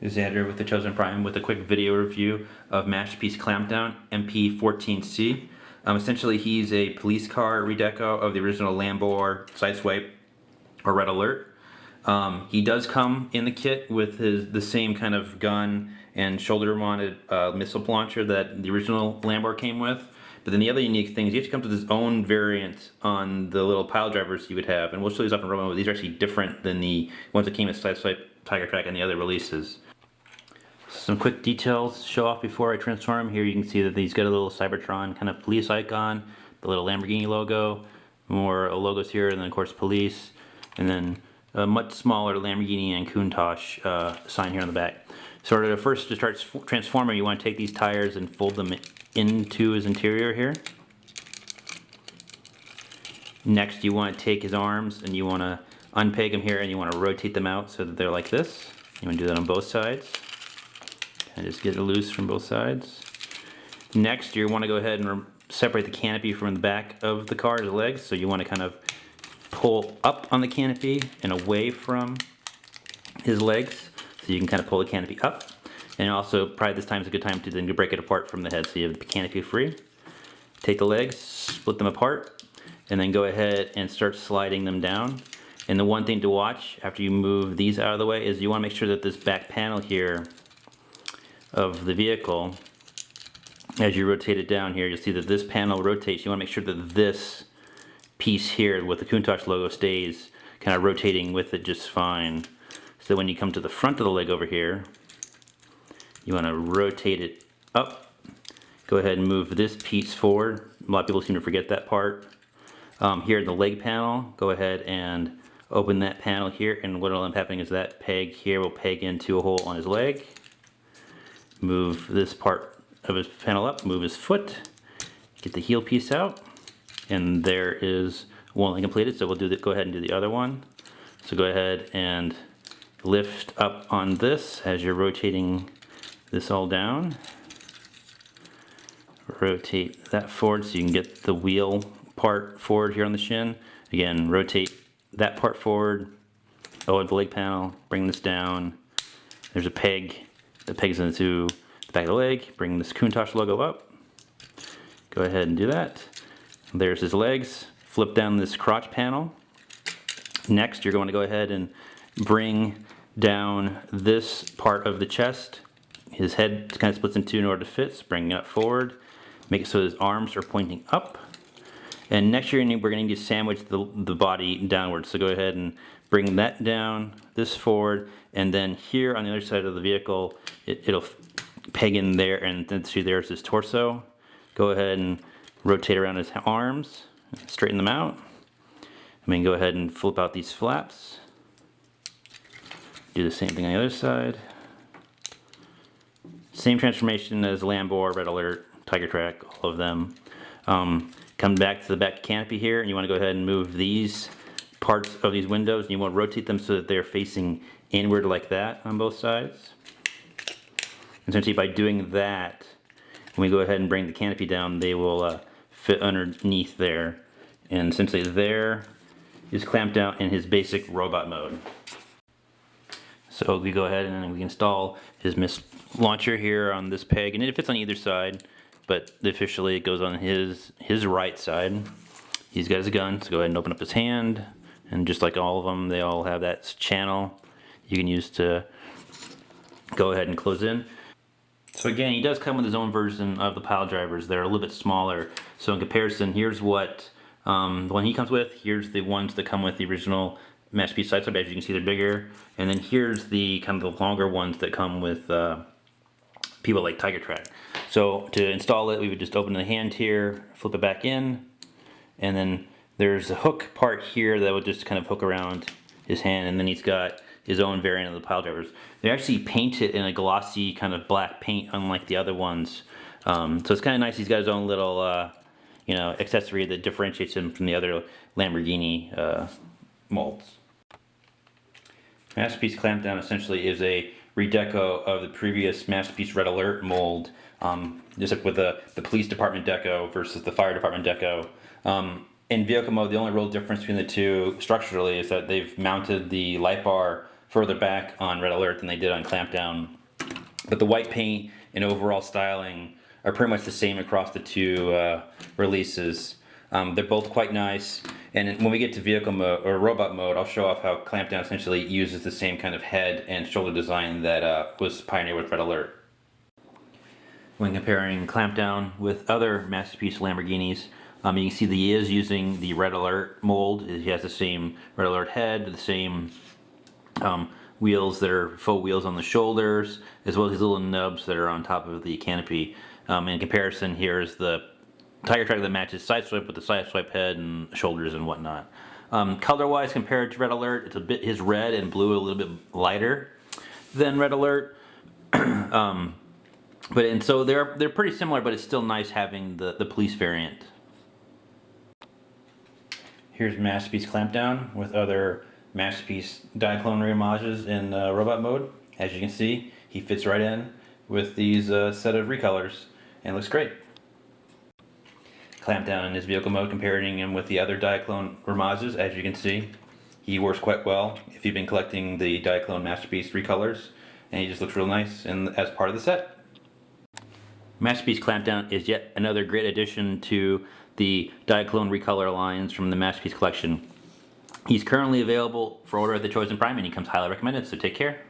This is Andrew with the Chosen Prime with a quick video review of Masterpiece Clampdown, MP-14C. Essentially, he's a police car redeco of the original Lambo Sideswipe or Red Alert. He does come in the kit with the same kind of gun and shoulder-mounted missile launcher that the original Lambo came with. But then the other unique thing is he actually comes with his own variant on the little pile drivers you would have. And we'll show these up in Roman, but these are actually different than the ones that came with Sideswipe, Tiger Track, and the other releases. Some quick details show off before I transform him. Here you can see that he's got a little Cybertron kind of police icon, the little Lamborghini logo, more logos here, and then of course police, and then a much smaller Lamborghini and Countach sign here on the back. So to start transforming, you want to take these tires and fold them into his interior here. Next, you want to take his arms and you want to unpeg them here and you want to rotate them out so that they're like this. You want to do that on both sides. And just get it loose from both sides. Next, you want to go ahead and separate the canopy from the back of the car's legs. So you want to kind of pull up on the canopy and away from his legs. So you can kind of pull the canopy up. And also, probably this time is a good time to then break it apart from the head so you have the canopy free. Take the legs, split them apart, and then go ahead and start sliding them down. And the one thing to watch after you move these out of the way is you want to make sure that this back panel here of the vehicle, as you rotate it down here, you'll see that this panel rotates. You want to make sure that this piece here with the Countach logo stays kind of rotating with it just fine. So when you come to the front of the leg over here, you want to rotate it up. Go ahead and move this piece forward. A lot of people seem to forget that part. Here in the leg panel, go ahead and open that panel here, and what will end up happening is that peg here will peg into a hole on his leg. Move this part of his panel up, move his foot, get the heel piece out, and there is one leg completed. So we'll go ahead and do the other one. So go ahead and lift up on this as you're rotating this all down. Rotate that forward so you can get the wheel part forward here on the shin. Again, rotate that part forward, lower the leg panel, bring this down. There's a peg that pegs into the back of the leg. Bring this Countach logo up. Go ahead and do that. There's his legs. Flip down this crotch panel. Next, you're going to go ahead and bring down this part of the chest. His head kind of splits in two in order to fit. So bring it up forward. Make it so his arms are pointing up. And next we're going to need to sandwich the body downward. So go ahead and bring that down, this forward, and then here on the other side of the vehicle, it'll peg in there, and then see there's his torso. Go ahead and rotate around his arms, straighten them out. And then go ahead and flip out these flaps. Do the same thing on the other side. Same transformation as Lambo, Red Alert, Tiger Track, all of them. Come back to the back canopy here, and you want to go ahead and move these parts of these windows, and you want to rotate them so that they're facing inward like that on both sides. And essentially by doing that, when we go ahead and bring the canopy down, they will fit underneath there. And essentially there is Clampdown in his basic robot mode. So we go ahead and we install his missile launcher here on this peg, and it fits on either side, but officially it goes on his right side. He's got his gun, so go ahead and open up his hand, and just like all of them, they all have that channel you can use to go ahead and close in. So again, he does come with his own version of the pile drivers. They're a little bit smaller. So in comparison, here's what the one he comes with. Here's the ones that come with the original Masterpiece Sideswipe. As you can see, they're bigger. And then here's the kind of the longer ones that come with people like Tiger Track. So to install it, we would just open the hand here, flip it back in, and then there's a hook part here that would just kind of hook around his hand, and then he's got his own variant of the pile drivers. They actually paint it in a glossy kind of black paint, unlike the other ones. So it's kind of nice. He's got his own little, accessory that differentiates him from the other Lamborghini molds. Masterpiece Clampdown essentially is a redeco of the previous Masterpiece Red Alert mold, just like with the police department deco versus the fire department deco. In vehicle mode, the only real difference between the two structurally is that they've mounted the light bar further back on Red Alert than they did on Clampdown. But the white paint and overall styling are pretty much the same across the two releases. They're both quite nice, and when we get to vehicle mode or robot mode, I'll show off how Clampdown essentially uses the same kind of head and shoulder design that was pioneered with Red Alert. When comparing Clampdown with other Masterpiece Lamborghinis, you can see that he is using the Red Alert mold. He has the same Red Alert head, the same wheels that are faux wheels on the shoulders, as well as these little nubs that are on top of the canopy. In comparison, here's the tire track that matches Sideswipe with the Sideswipe head and shoulders and whatnot. Color-wise, compared to Red Alert, it's a bit his red and blue a little bit lighter than Red Alert. So they're pretty similar, but it's still nice having the police variant. Here's Masterpiece Clampdown with other Masterpiece Diaclone re-homages in robot mode. As you can see, he fits right in with these set of recolors and looks great. Clampdown in his vehicle mode, comparing him with the other Diaclone homages, as you can see, he works quite well if you've been collecting the Diaclone Masterpiece recolors, and he just looks real nice as part of the set. Masterpiece Clampdown is yet another great addition to the Diaclone recolor lines from the Masterpiece collection. He's currently available for order at the Chosen Prime, and he comes highly recommended, so take care.